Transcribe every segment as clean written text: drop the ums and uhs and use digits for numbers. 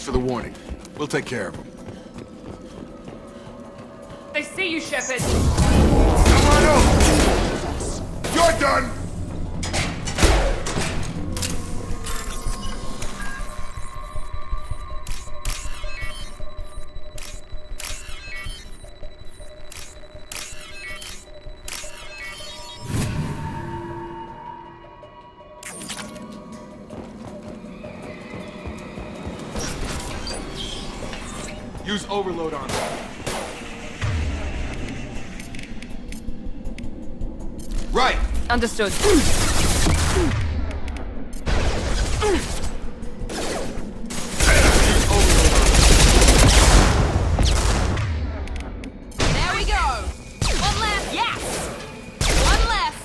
for the warning. We'll take care of them. They see you, Shepard! Come on over! You're done! Use overload on them. Right! Understood. There we go! One left, yes! One left!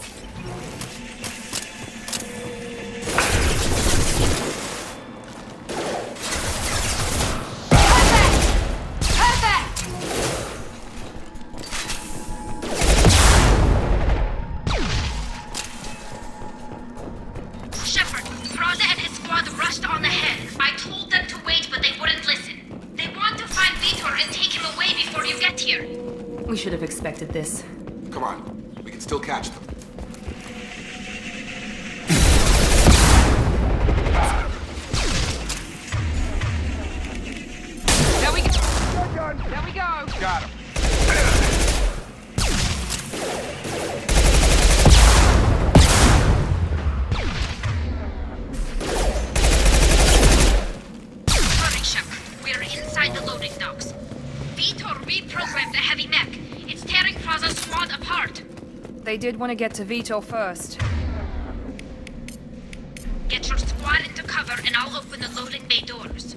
Shepard, Raza and his squad rushed on ahead. I told them to wait, but they wouldn't listen. They want to find Vitor and take him away before you get here. We should have expected this. Come on. We can still catch them. There we go! There we go! Got him. Hurry, Shepard. We're inside the loading docks. Vitor reprogrammed the heavy mech. It's tearing Raza's squad apart. They did want to get to Vitor first. Get your squad into cover and I'll open the loading bay doors.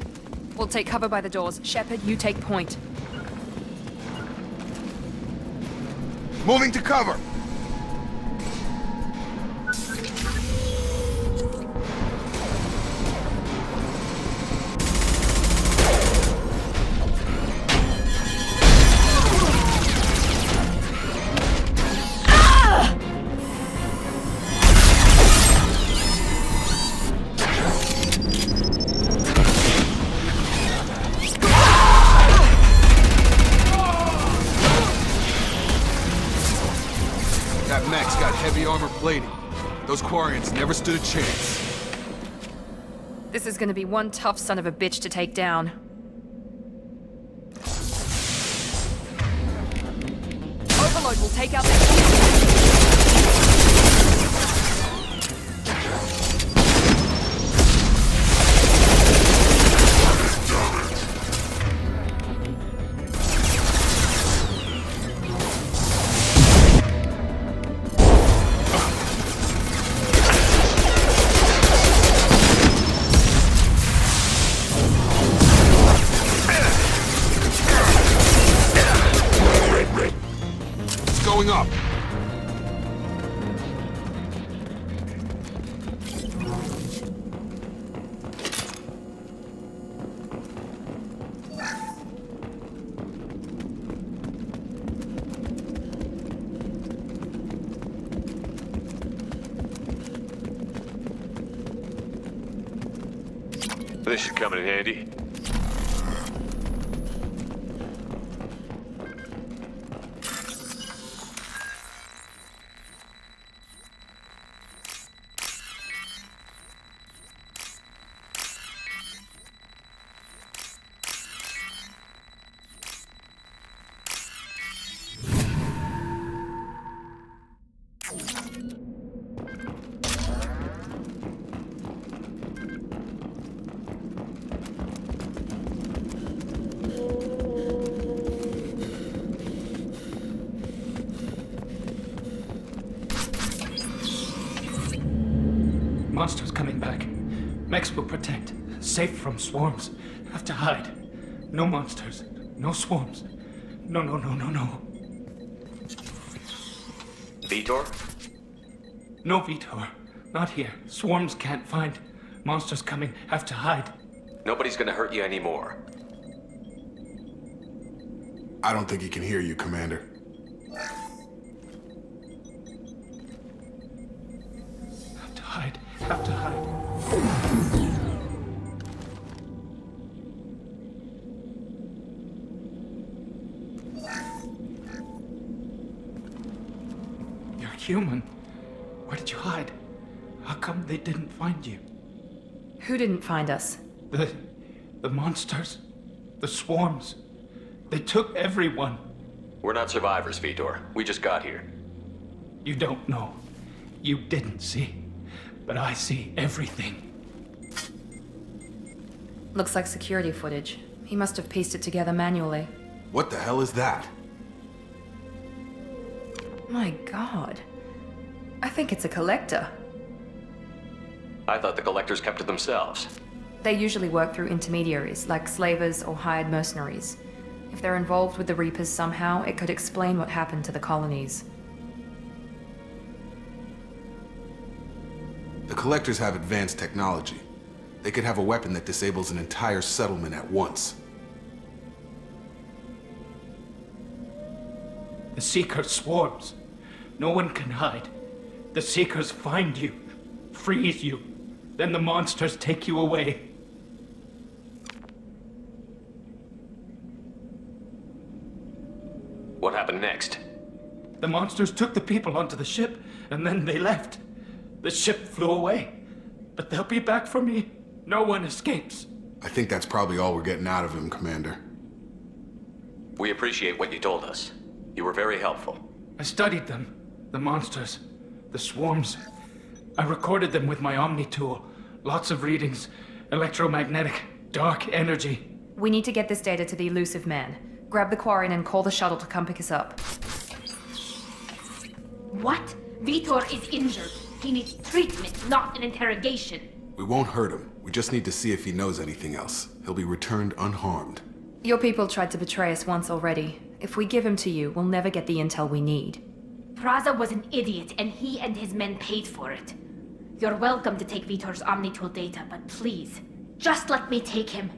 We'll take cover by the doors. Shepard, you take point. Moving to cover! That mech's got heavy armor plating. Those Quarians never stood a chance. This is gonna be one tough son of a bitch to take down. Overload will take out that... Going up. This should come in handy. Monsters coming back. Mechs will protect. Safe from swarms. Have to hide. No monsters. No swarms. No. Vitor? No Vitor. Not here. Swarms can't find. Monsters coming. Have to hide. Nobody's gonna hurt you anymore. I don't think he can hear you, Commander. Have to hide. Have to hide. human. Where did you hide? How come they didn't find you? Who didn't find us? The monsters. The swarms. They took everyone. We're not survivors, Vitor. We just got here. You don't know. You didn't see. But I see everything. Looks like security footage. He must have pieced it together manually. What the hell is that? My god. I think it's a collector. I thought the collectors kept to themselves. They usually work through intermediaries, like slavers or hired mercenaries. If they're involved with the Reapers somehow, it could explain what happened to the colonies. The collectors have advanced technology. They could have a weapon that disables an entire settlement at once. The Seeker swarms. No one can hide. The Seekers find you, freeze you. Then the monsters take you away. What happened next? The monsters took the people onto the ship, and then they left. The ship flew away. But they'll be back for me. No one escapes. I think that's probably all we're getting out of him, Commander. We appreciate what you told us. You were very helpful. I studied them. The monsters. The swarms. I recorded them with my Omni tool. Lots of readings. Electromagnetic. Dark energy. We need to get this data to the elusive man. Grab the Quarian and call the shuttle to come pick us up. What? Vitor is injured. He needs treatment, not an interrogation. We won't hurt him. We just need to see if he knows anything else. He'll be returned unharmed. Your people tried to betray us once already. If we give him to you, we'll never get the intel we need. Praza was an idiot, and he and his men paid for it. You're welcome to take Vitor's Omnitool data, but please, just let me take him.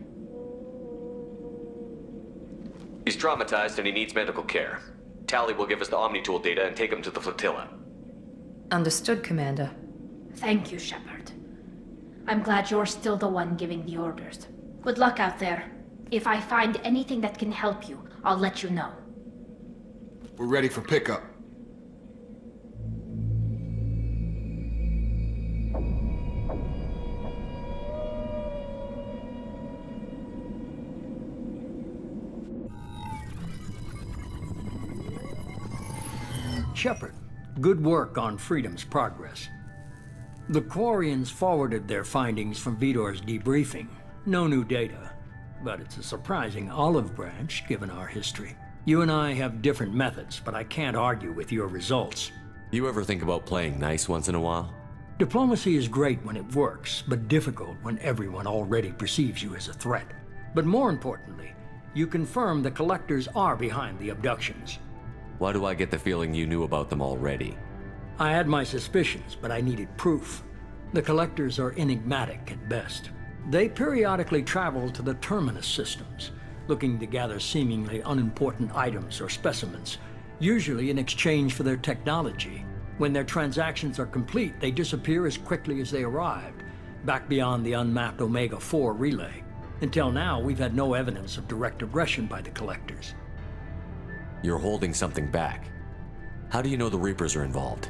He's traumatized and he needs medical care. Tally will give us the Omnitool data and take him to the flotilla. Understood, Commander. Thank you, Shepard. I'm glad you're still the one giving the orders. Good luck out there. If I find anything that can help you, I'll let you know. We're ready for pickup. Shepard, good work on Freedom's progress. The Quarians forwarded their findings from Vitor's debriefing. No new data, but it's a surprising olive branch given our history. You and I have different methods, but I can't argue with your results. You ever think about playing nice once in a while? Diplomacy is great when it works, but difficult when everyone already perceives you as a threat. But more importantly, you confirm the collectors are behind the abductions. Why do I get the feeling you knew about them already? I had my suspicions, but I needed proof. The collectors are enigmatic at best. They periodically travel to the terminus systems, looking to gather seemingly unimportant items or specimens, usually in exchange for their technology. When their transactions are complete, they disappear as quickly as they arrived, back beyond the unmapped Omega-4 relay. Until now, we've had no evidence of direct aggression by the collectors. You're holding something back. How do you know the Reapers are involved?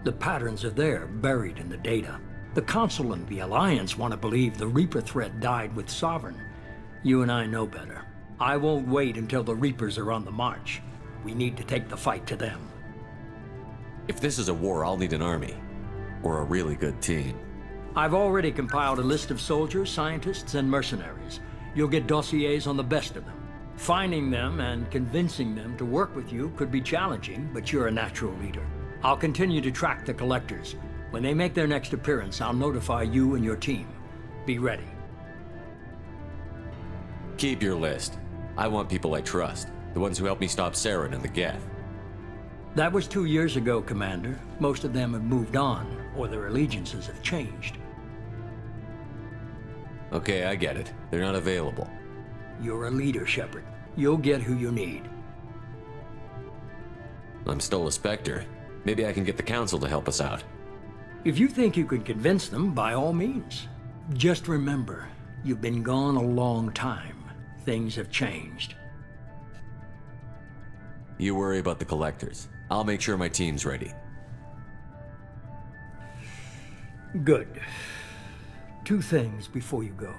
The patterns are there, buried in the data. The Council and the Alliance want to believe the Reaper threat died with Sovereign. You and I know better. I won't wait until the Reapers are on the march. We need to take the fight to them. If this is a war, I'll need an army. Or a really good team. I've already compiled a list of soldiers, scientists, and mercenaries. You'll get dossiers on the best of them. Finding them and convincing them to work with you could be challenging, but you're a natural leader. I'll continue to track the collectors. When they make their next appearance, I'll notify you and your team. Be ready. Keep your list. I want people I trust. The ones who helped me stop Saren and the Geth. That was 2 years ago, Commander. Most of them have moved on, or their allegiances have changed. Okay, I get it. They're not available. You're a leader, Shepard. You'll get who you need. I'm still a Spectre. Maybe I can get the Council to help us out. If you think you can convince them, by all means. Just remember, you've been gone a long time. Things have changed. You worry about the Collectors. I'll make sure my team's ready. Good. Two things before you go.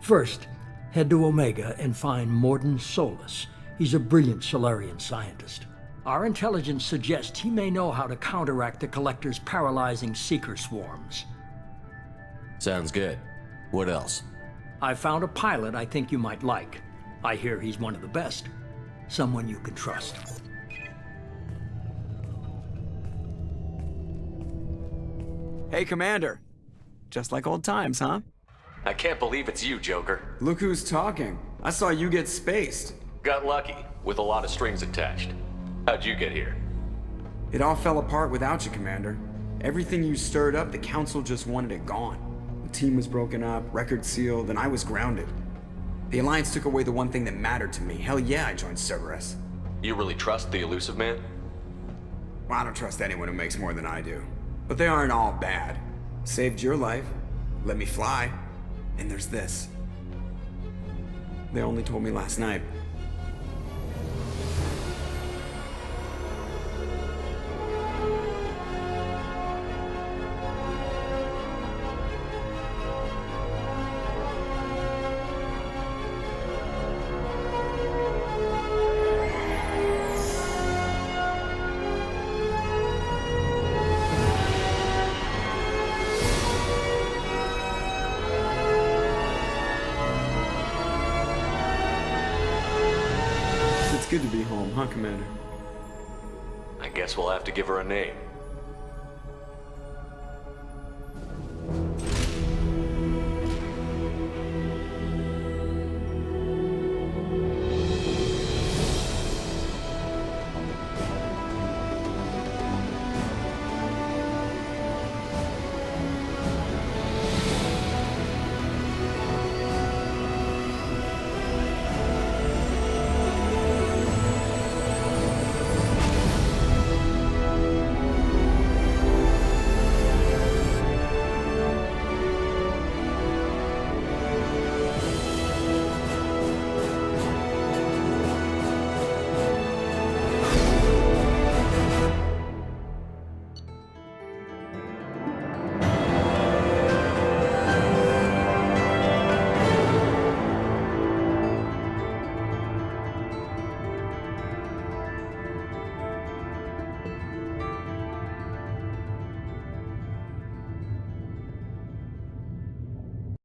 First, head to Omega and find Morden Solus. He's a brilliant Solarian scientist. Our intelligence suggests he may know how to counteract the Collector's paralyzing Seeker swarms. Sounds good. What else? I found a pilot I think you might like. I hear he's one of the best. Someone you can trust. Hey, Commander. Just like old times, huh? I can't believe it's you, Joker. Look who's talking. I saw you get spaced. Got lucky, with a lot of strings attached. How'd you get here? It all fell apart without you, Commander. Everything you stirred up, the Council just wanted it gone. The team was broken up, record sealed, and I was grounded. The Alliance took away the one thing that mattered to me. Hell yeah, I joined Cerberus. You really trust the elusive man? Well, I don't trust anyone who makes more than I do. But they aren't all bad. Saved your life, let me fly, and there's this. They only told me last night. It's good to be home, huh, Commander? I guess we'll have to give her a name.